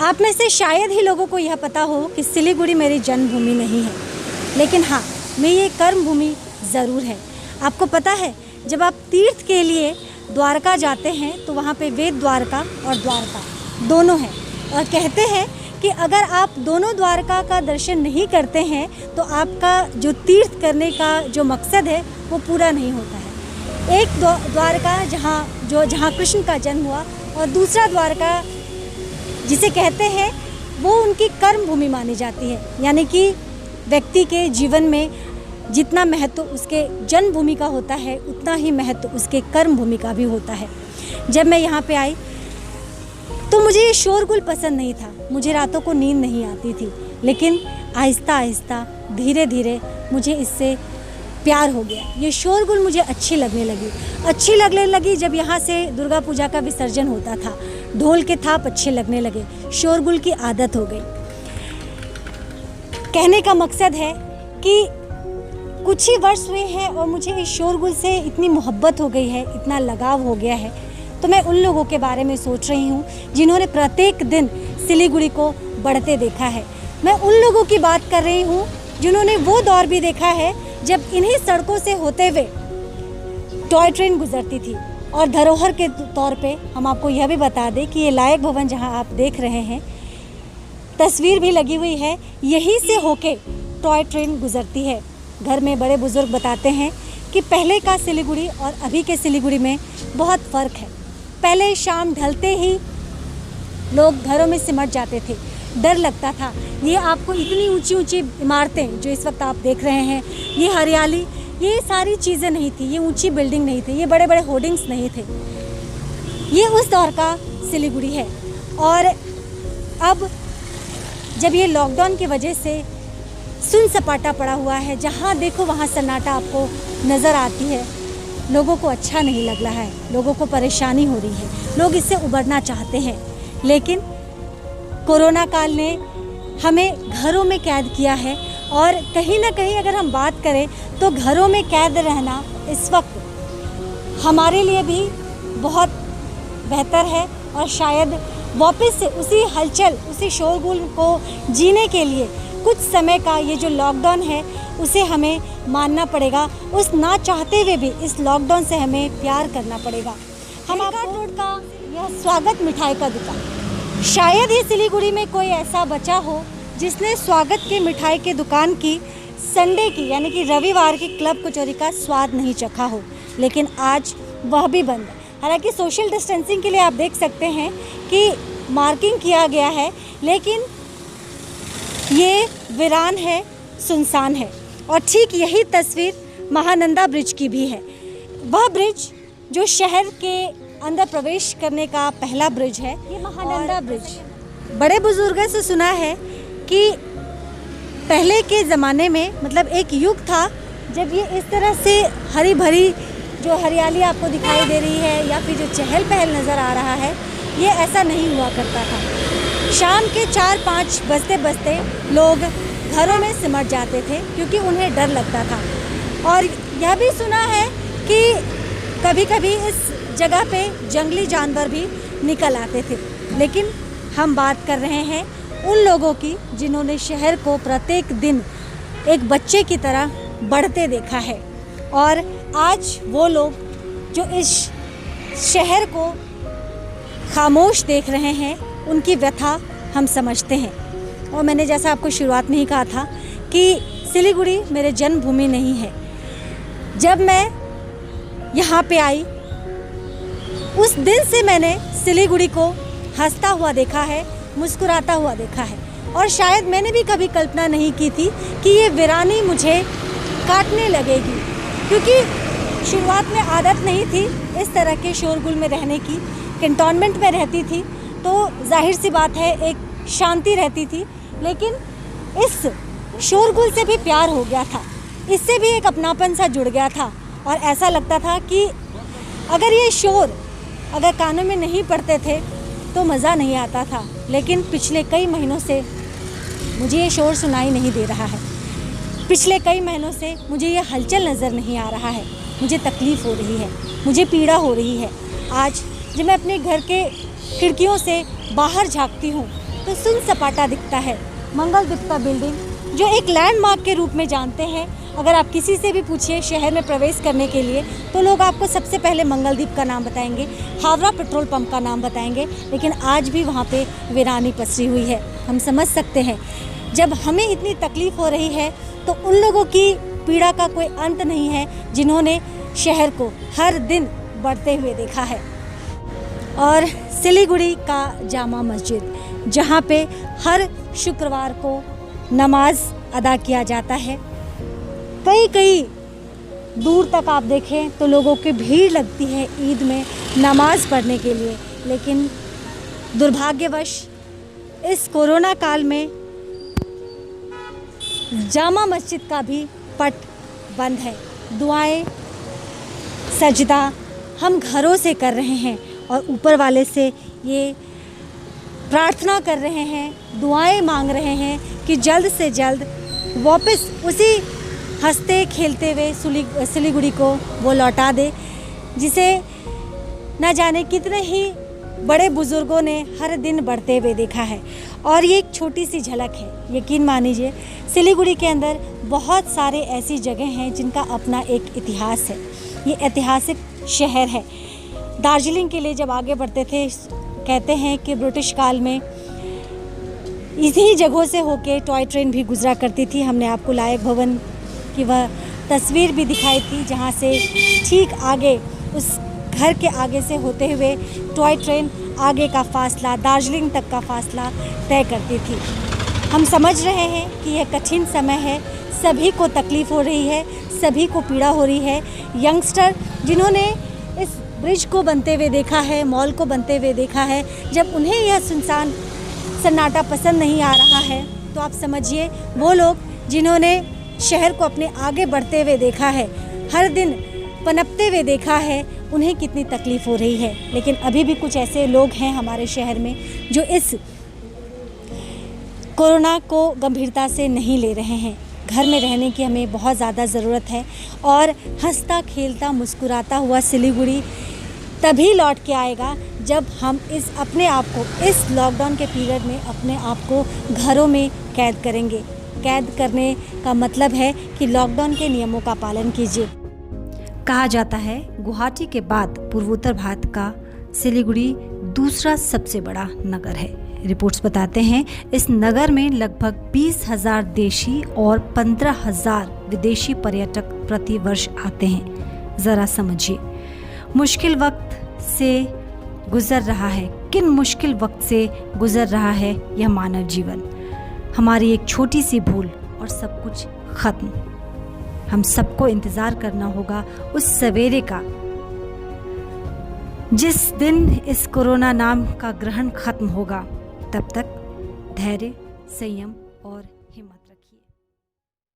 आप में से शायद ही लोगों को यह पता हो कि सिलीगुड़ी मेरी जन्मभूमि नहीं है, लेकिन हाँ, मेरी ये कर्मभूमि ज़रूर है। आपको पता है, जब आप तीर्थ के लिए द्वारका जाते हैं तो वहाँ पे वेद द्वारका और द्वारका दोनों हैं, और कहते हैं कि अगर आप दोनों द्वारका का दर्शन नहीं करते हैं तो आपका जो तीर्थ करने का जो मकसद है वो पूरा नहीं होता है। एक द्वारका जहाँ कृष्ण का जन्म हुआ, और दूसरा द्वारका जिसे कहते हैं वो उनकी कर्म भूमि मानी जाती है। यानी कि व्यक्ति के जीवन में जितना महत्व उसके जन्मभूमि का होता है, उतना ही महत्व उसके कर्म भूमि का भी होता है। जब मैं यहाँ पे आई तो मुझे ये शोरगुल पसंद नहीं था, मुझे रातों को नींद नहीं आती थी, लेकिन आहिस्ता आहिस्ता धीरे धीरे मुझे इससे प्यार हो गया। ये शोरगुल मुझे अच्छी लगने लगी जब यहाँ से दुर्गा पूजा का विसर्जन होता था। ढोल के थाप अच्छे लगने लगे, शोरगुल की आदत हो गई। कहने का मकसद है कि कुछ ही वर्ष हुए हैं और मुझे इस शोरगुल से इतनी मोहब्बत हो गई है, इतना लगाव हो गया है। तो मैं उन लोगों के बारे में सोच रही हूँ जिन्होंने प्रत्येक दिन सिलीगुड़ी को बढ़ते देखा है। मैं उन लोगों की बात कर रही हूँ जिन्होंने वो दौर भी देखा है जब इन्हीं सड़कों से होते हुए टॉय ट्रेन गुजरती थी। और धरोहर के तौर पे हम आपको यह भी बता दें कि ये लायक भवन जहाँ आप देख रहे हैं, तस्वीर भी लगी हुई है, यहीं से होके टॉय ट्रेन गुजरती है। घर में बड़े बुजुर्ग बताते हैं कि पहले का सिलीगुड़ी और अभी के सिलीगुड़ी में बहुत फ़र्क है। पहले शाम ढलते ही लोग घरों में सिमट जाते थे, डर लगता था। ये आपको इतनी ऊंची ऊंची इमारतें जो इस वक्त आप देख रहे हैं, ये हरियाली, ये सारी चीज़ें नहीं थी, ये ऊंची बिल्डिंग नहीं थी, ये बड़े बड़े होर्डिंग्स नहीं थे। ये उस दौर का सिलीगुड़ी है। और अब जब ये लॉकडाउन की वजह से सुन सपाटा पड़ा हुआ है, जहाँ देखो वहाँ सन्नाटा आपको नज़र आती है, लोगों को अच्छा नहीं लग रहा है, लोगों को परेशानी हो रही है, लोग इससे उबरना चाहते हैं। लेकिन कोरोना काल ने हमें घरों में कैद किया है, और कहीं ना कहीं अगर हम बात करें तो घरों में कैद रहना इस वक्त हमारे लिए भी बहुत बेहतर है। और शायद वापस से उसी हलचल, उसी शोरगुल को जीने के लिए कुछ समय का ये जो लॉकडाउन है उसे हमें मानना पड़ेगा। उस ना चाहते हुए भी इस लॉकडाउन से हमें प्यार करना पड़ेगा। हम रोड का यह स्वागत मिठाई का दुकान, शायद ही सिलीगुड़ी में कोई ऐसा बचा हो जिसने स्वागत की मिठाई की दुकान की संडे की यानी कि रविवार की क्लब कचौरी का स्वाद नहीं चखा हो। लेकिन आज वह भी बंद है। हालांकि सोशल डिस्टेंसिंग के लिए आप देख सकते हैं कि मार्किंग किया गया है, लेकिन ये वीरान है, सुनसान है। और ठीक यही तस्वीर महानंदा ब्रिज की भी है। वह ब्रिज जो शहर के अंदर प्रवेश करने का पहला ब्रिज है, ये महानंदा ब्रिज। बड़े बुजुर्गों से सुना है कि पहले के ज़माने में, मतलब एक युग था जब ये इस तरह से हरी भरी जो हरियाली आपको दिखाई दे रही है या फिर जो चहल पहल नज़र आ रहा है, ये ऐसा नहीं हुआ करता था। शाम के 4-5 बजते बजते लोग घरों में सिमट जाते थे क्योंकि उन्हें डर लगता था। और यह भी सुना है कि कभी कभी इस जगह पे जंगली जानवर भी निकल आते थे। लेकिन हम बात कर रहे हैं उन लोगों की जिन्होंने शहर को प्रत्येक दिन एक बच्चे की तरह बढ़ते देखा है। और आज वो लोग जो इस शहर को खामोश देख रहे हैं, उनकी व्यथा हम समझते हैं। और मैंने जैसा आपको शुरुआत में ही कहा था कि सिलीगुड़ी मेरे जन्मभूमि नहीं है। जब मैं यहाँ पे आई उस दिन से मैंने सिलीगुड़ी को हंसता हुआ देखा है, मुस्कुराता हुआ देखा है। और शायद मैंने भी कभी कल्पना नहीं की थी कि ये वीरानी मुझे काटने लगेगी, क्योंकि शुरुआत में आदत नहीं थी इस तरह के शोरगुल में रहने की। कैंटोनमेंट में रहती थी तो जाहिर सी बात है एक शांति रहती थी, लेकिन इस शोरगुल से भी प्यार हो गया था, इससे भी एक अपनापन सा जुड़ गया था। और ऐसा लगता था कि अगर ये शोर अगर कानों में नहीं पड़ते थे तो मज़ा नहीं आता था। लेकिन पिछले कई महीनों से मुझे ये शोर सुनाई नहीं दे रहा है, पिछले कई महीनों से मुझे ये हलचल नज़र नहीं आ रहा है। मुझे तकलीफ़ हो रही है, मुझे पीड़ा हो रही है। आज जब मैं अपने घर के खिड़कियों से बाहर झांकती हूँ तो पे सुन सपाटा दिखता है मंगलद्वीप का बिल्डिंग, जो एक लैंडमार्क के रूप में जानते हैं। अगर आप किसी से भी पूछिए शहर में प्रवेश करने के लिए तो लोग आपको सबसे पहले मंगलद्वीप का नाम बताएंगे, हावड़ा पेट्रोल पंप का नाम बताएंगे, लेकिन आज भी वहाँ पे वीरानी पसरी हुई है। हम समझ सकते हैं जब हमें इतनी तकलीफ़ हो रही है तो उन लोगों की पीड़ा का कोई अंत नहीं है जिन्होंने शहर को हर दिन बढ़ते हुए देखा है। और सिलीगुड़ी का जामा मस्जिद, जहाँ पे हर शुक्रवार को नमाज अदा किया जाता है, कई दूर तक आप देखें तो लोगों की भीड़ लगती है ईद में नमाज पढ़ने के लिए, लेकिन दुर्भाग्यवश इस कोरोना काल में जामा मस्जिद का भी पट बंद है। दुआएं सजदा हम घरों से कर रहे हैं और ऊपर वाले से ये प्रार्थना कर रहे हैं, दुआएं मांग रहे हैं कि जल्द से जल्द वापस उसी हंसते खेलते हुए सिलीगुड़ी को वो लौटा दे, जिसे न जाने कितने ही बड़े बुज़ुर्गों ने हर दिन बढ़ते हुए देखा है। और ये एक छोटी सी झलक है, यकीन मानिए सिलीगुड़ी के अंदर बहुत सारे ऐसी जगह हैं जिनका अपना एक इतिहास है। ये ऐतिहासिक शहर है। दार्जिलिंग के लिए जब आगे बढ़ते थे, कहते हैं कि ब्रिटिश काल में इन्हीं जगहों से होके टॉय ट्रेन भी गुजरा करती थी। हमने आपको लायक भवन की वह तस्वीर भी दिखाई थी, जहाँ से ठीक आगे उस घर के आगे से होते हुए टॉय ट्रेन आगे का फासला, दार्जिलिंग तक का फासला तय करती थी। हम समझ रहे हैं कि यह कठिन समय है, सभी को तकलीफ़ हो रही है, सभी को पीड़ा हो रही है। यंगस्टर जिन्होंने इस ब्रिज को बनते हुए देखा है, मॉल को बनते हुए देखा है, जब उन्हें यह सुनसान सन्नाटा पसंद नहीं आ रहा है तो आप समझिए वो लोग जिन्होंने शहर को अपने आगे बढ़ते हुए देखा है, हर दिन पनपते हुए देखा है, उन्हें कितनी तकलीफ़ हो रही है। लेकिन अभी भी कुछ ऐसे लोग हैं हमारे शहर में जो इस कोरोना को गंभीरता से नहीं ले रहे हैं। घर में रहने की हमें बहुत ज़्यादा ज़रूरत है और हंसता खेलता मुस्कुराता हुआ सिलीगुड़ी तभी लौट के आएगा जब हम इस अपने आप को इस लॉकडाउन के पीरियड में अपने आप को घरों में कैद करेंगे। कैद करने का मतलब है कि लॉकडाउन के नियमों का पालन कीजिए। कहा जाता है गुवाहाटी के बाद पूर्वोत्तर भारत का सिलीगुड़ी दूसरा सबसे बड़ा नगर है। रिपोर्ट्स बताते हैं इस नगर में लगभग 20,000 देशी और 15,000 विदेशी पर्यटक प्रति वर्ष आते हैं। ज़रा समझिए मुश्किल वक्त से गुजर रहा है, किन मुश्किल वक्त से गुजर रहा है यह मानव जीवन। हमारी एक छोटी सी भूल और सब कुछ खत्म। हम सबको इंतज़ार करना होगा उस सवेरे का जिस दिन इस कोरोना नाम का ग्रहण खत्म होगा। तब तक धैर्य, संयम और हिम्मत।